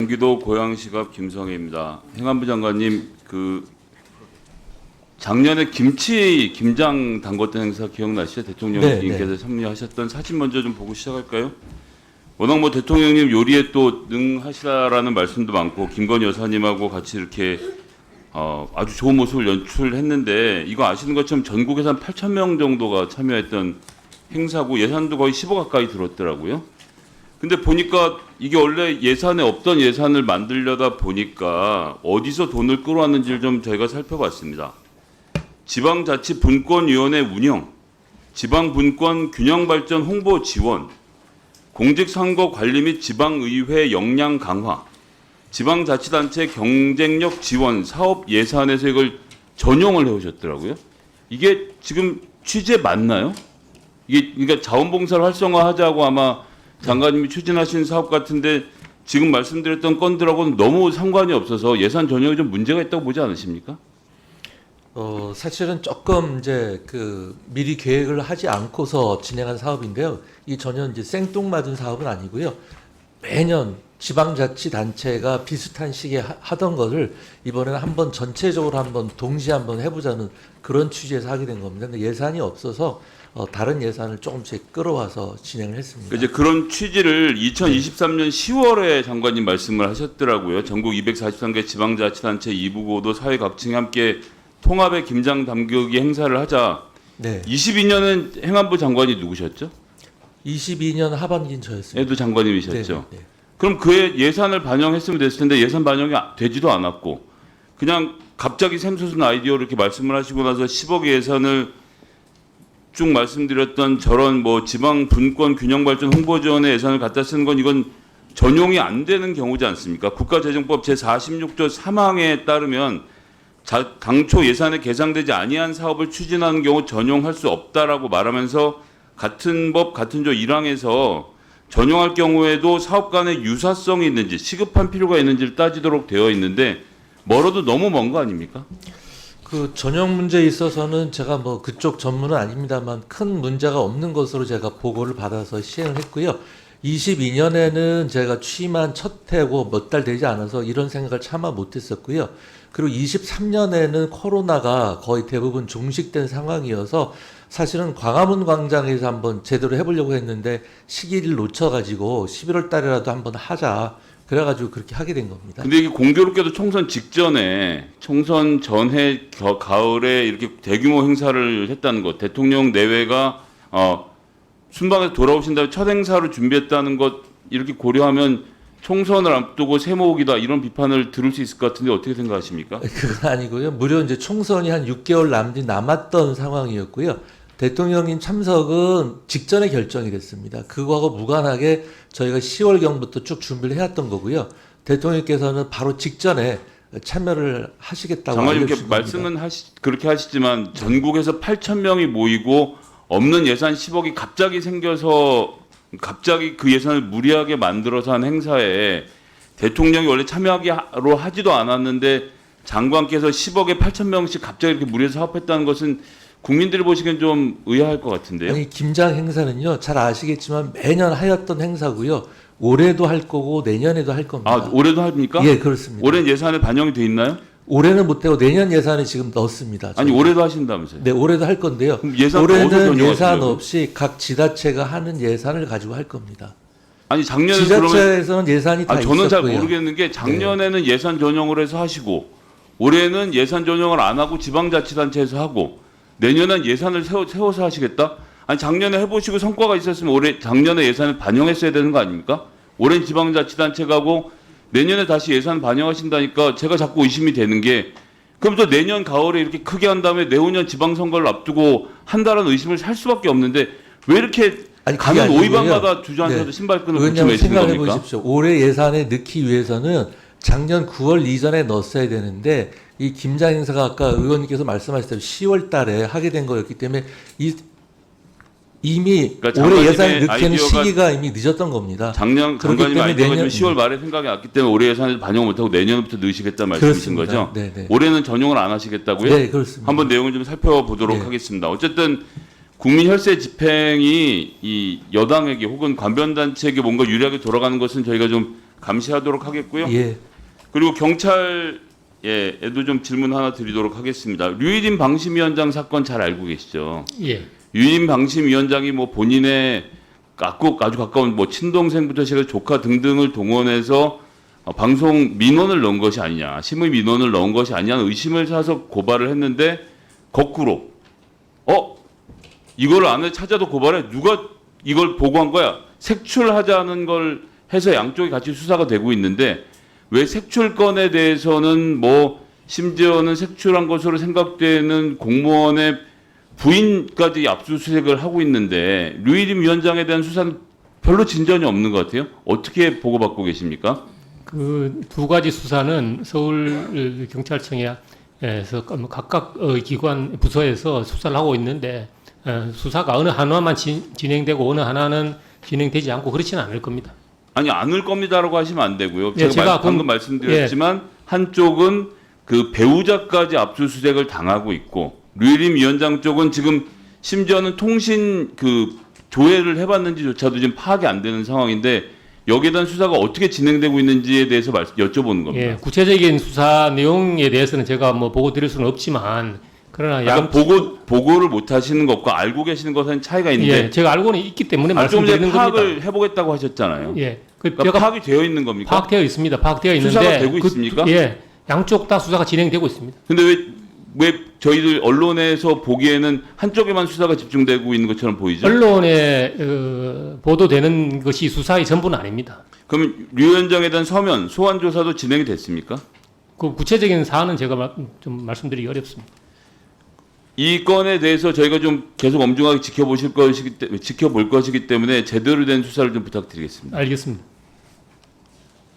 경기도 고양시갑 김성혜입니다. 행안부 장관님, 작년에 김장 담궜던 행사 기억나시죠? 대통령님께서 참여하셨던 사진 먼저 좀 보고 시작할까요? 워낙 뭐 대통령님 요리에 또 능하시다라는 말씀도 많고 김건희 여사님하고 같이 이렇게 아주 좋은 모습을 연출했는데, 이거 아시는 것처럼 전국에서 한 8,000명 정도가 참여했던 행사고 예산도 거의 10억 가까이 들었더라고요. 근데 보니까 이게 원래 예산에 없던 예산을 만들려다 보니까 어디서 돈을 끌어왔는지를 좀 저희가 살펴봤습니다. 지방자치분권위원회 운영, 지방분권 균형발전 홍보 지원, 공직선거 관리 및 지방의회 역량 강화, 지방자치단체 경쟁력 지원, 사업 예산에서 이걸 전용을 해오셨더라고요. 이게 지금 취재 맞나요? 이게 그러니까 자원봉사를 활성화하자고 아마 장관님이 추진하신 사업 같은데, 지금 말씀드렸던 건들하고는 너무 상관이 없어서 예산 전용이 좀 문제가 있다고 보지 않으십니까? 사실은 조금 이제 미리 계획을 하지 않고서 진행한 사업인데요. 이 전혀 이제 생뚱맞은 사업은 아니고요. 매년 지방자치단체가 비슷한 시기에 하던 것을 이번에는 한번 전체적으로 한번 동시에 한번 해보자는 그런 취지에서 하게 된 겁니다. 근데 예산이 없어서 다른 예산을 조금씩 끌어와서 진행을 했습니다. 이제 그런 취지를 2023년 10월에 장관님 말씀을 하셨더라고요. 전국 243개 지방자치단체 2부고도 사회 각층이 함께 통합의 김장 담그기 행사를 하자. 네. 22년은 행안부 장관이 누구셨죠? 22년 하반기인 저였습니다. 에도 장관님이셨죠. 네. 그럼 그의 예산을 반영했으면 됐을 텐데 예산 반영이 되지도 않았고, 그냥 갑자기 샘솟은 아이디어로 이렇게 말씀을 하시고 나서 10억 예산을 쭉 말씀드렸던 저런 뭐 지방 분권 균형 발전 홍보 지원의 예산을 갖다 쓰는 건 이건 전용이 안 되는 경우지 않습니까? 국가재정법 제46조 3항에 따르면 당초 예산에 계상되지 아니한 사업을 추진하는 경우 전용할 수 없다라고 말하면서 같은 법 같은 조 1항에서 전용할 경우에도 사업 간의 유사성이 있는지 시급한 필요가 있는지를 따지도록 되어 있는데, 멀어도 너무 먼 거 아닙니까? 그 전용 문제에 있어서는 제가 뭐 그쪽 전문은 아닙니다만 큰 문제가 없는 것으로 제가 보고를 받아서 시행을 했고요. 22년에는 제가 취임한 첫 해고 몇 달 되지 않아서 이런 생각을 차마 못했었고요. 그리고 23년에는 코로나가 거의 대부분 종식된 상황이어서 사실은 광화문 광장에서 한번 제대로 해보려고 했는데 시기를 놓쳐가지고 11월 달이라도 한번 하자. 그래가지고 그렇게 하게 된 겁니다. 근데 이게 공교롭게도 총선 직전에, 총선 전해 가을에 이렇게 대규모 행사를 했다는 것, 대통령 내외가 순방에서 돌아오신 다음에 첫 행사로 준비했다는 것, 이렇게 고려하면 총선을 앞두고 세모기다 이런 비판을 들을 수 있을 것 같은데 어떻게 생각하십니까? 그건 아니고요. 무려 이제 총선이 한 6개월 남았던 상황이었고요. 대통령님 참석은 직전에 결정이 됐습니다. 그거하고 무관하게 저희가 10월경부터 쭉 준비를 해왔던 거고요. 대통령께서는 바로 직전에 참여를 하시겠다고 장관님 알려주신 이렇게 겁니다. 말씀은 그렇게 하시지만 전국에서 8,000명이 모이고 없는 예산 10억이 갑자기 생겨서 갑자기 그 예산을 무리하게 만들어서 한 행사에 대통령이 원래 참여하기로 하지도 않았는데 장관께서 10억에 8,000명씩 갑자기 이렇게 무리해서 사업했다는 것은 국민들이 보시기엔 좀 의아할 것 같은데요. 아니, 김장 행사는요, 잘 아시겠지만 매년 하였던 행사고요. 올해도 할 거고 내년에도 할 겁니다. 아, 올해도 합니까? 예, 그렇습니다. 올해는 예산에 반영이 돼 있나요? 올해는 못하고 내년 예산에 지금 넣습니다. 아니, 올해도 하신다면서요? 네, 올해도 할 건데요. 그럼 예산 어디서 올해는 변경하시려고요? 예산 없이 각 지자체가 하는 예산을 가지고 할 겁니다. 아니, 작년에 그러면 지자체에서는 예산이 다 있었고요. 저는 잘 모르겠는 게 작년에는 예산 전용을 해서 하시고 올해는 예산 전용을 안 하고 지방자치단체에서 하고 내년엔 예산을 세워서 하시겠다? 아니, 작년에 해보시고 성과가 있었으면 작년에 예산을 반영했어야 되는 거 아닙니까? 올해는 지방자치단체가 하고 내년에 다시 예산 반영하신다니까 제가 자꾸 의심이 되는 게, 그럼 또 내년 가을에 이렇게 크게 한 다음에 내후년 지방선거를 앞두고 한다는 의심을 살 수밖에 없는데 왜 이렇게 가는 오이방마다 주저앉아서 신발끈을 붙여 왜냐하면 매시는 생각해 겁니까? 보십시오. 올해 예산에 넣기 위해서는 작년 9월 이전에 넣었어야 되는데 이 김장 행사가 아까 의원님께서 말씀하셨다시피 10월 달에 하게 된 거였기 때문에 이미 그러니까 올해 예산을 넣기에는 아이디어가 시기가 이미 늦었던 겁니다. 장관님 아이디어가 지금 10월 말에 생각이 났기 때문에 올해 예산을 반영 못하고 내년부터 넣으시겠다 말씀이신 그렇습니다. 거죠? 네네. 올해는 전용을 안 하시겠다고요? 네, 그렇습니다. 한번 내용을 좀 살펴보도록 네. 하겠습니다. 어쨌든 국민 혈세 집행이 이 여당에게 혹은 관변단체에게 뭔가 유리하게 돌아가는 것은 저희가 좀 감시하도록 하겠고요. 예. 그리고 경찰에도 좀 질문 하나 드리도록 하겠습니다. 류일인 방심위원장 사건 잘 알고 계시죠? 예. 유인 방심위원장이 뭐 본인의 아주 가까운 뭐 친동생부터 시작해서 조카 등등을 동원해서 방송 민원을 넣은 것이 아니냐, 심의 민원을 넣은 것이 아니냐는 의심을 사서 고발을 했는데 거꾸로 이걸 안에 찾아도 고발해 누가 이걸 보고한 거야? 색출하자는 걸 해서 양쪽이 같이 수사가 되고 있는데 왜 색출건에 대해서는 뭐 심지어는 색출한 것으로 생각되는 공무원의 부인까지 압수수색을 하고 있는데 류일임 위원장에 대한 수사는 별로 진전이 없는 것 같아요. 어떻게 보고받고 계십니까? 그 두 가지 수사는 서울 경찰청에서 각각 기관 부서에서 수사를 하고 있는데 수사가 어느 하나만 진행되고 어느 하나는 진행되지 않고 그렇지는 않을 겁니다. 아니 않을 겁니다라고 하시면 안 되고요. 예, 제가 방금 말씀드렸지만 한쪽은 그 배우자까지 압수수색을 당하고 있고 류일임 위원장 쪽은 지금 심지어는 통신 그 조회를 해봤는지조차도 지금 파악이 안 되는 상황인데 여기에 대한 수사가 어떻게 진행되고 있는지에 대해서 여쭤보는 겁니다. 예, 구체적인 수사 내용에 대해서는 제가 뭐 보고 드릴 수는 없지만 그러나 약간 보고를 못 하시는 것과 알고 계시는 것은 차이가 있는데 예, 제가 알고는 있기 때문에 좀 전에 말씀드리는 겁니다. 파악을 해보겠다고 하셨잖아요. 예, 그러니까 제가 파악이 되어 있는 겁니까? 파악되어 있습니다. 파악되어 있는데 수사가 되고 있습니까? 예, 양쪽 다 수사가 진행되고 있습니다. 근데 왜 저희들 언론에서 보기에는 한쪽에만 수사가 집중되고 있는 것처럼 보이죠? 언론에 보도되는 것이 수사의 전부는 아닙니다. 그러면 류 위원장에 대한 서면 소환 조사도 진행이 됐습니까? 그 구체적인 사안은 제가 좀 말씀드리기 어렵습니다. 이 건에 대해서 저희가 좀 계속 엄중하게 지켜볼 것이기 때문에 제대로 된 수사를 좀 부탁드리겠습니다. 알겠습니다.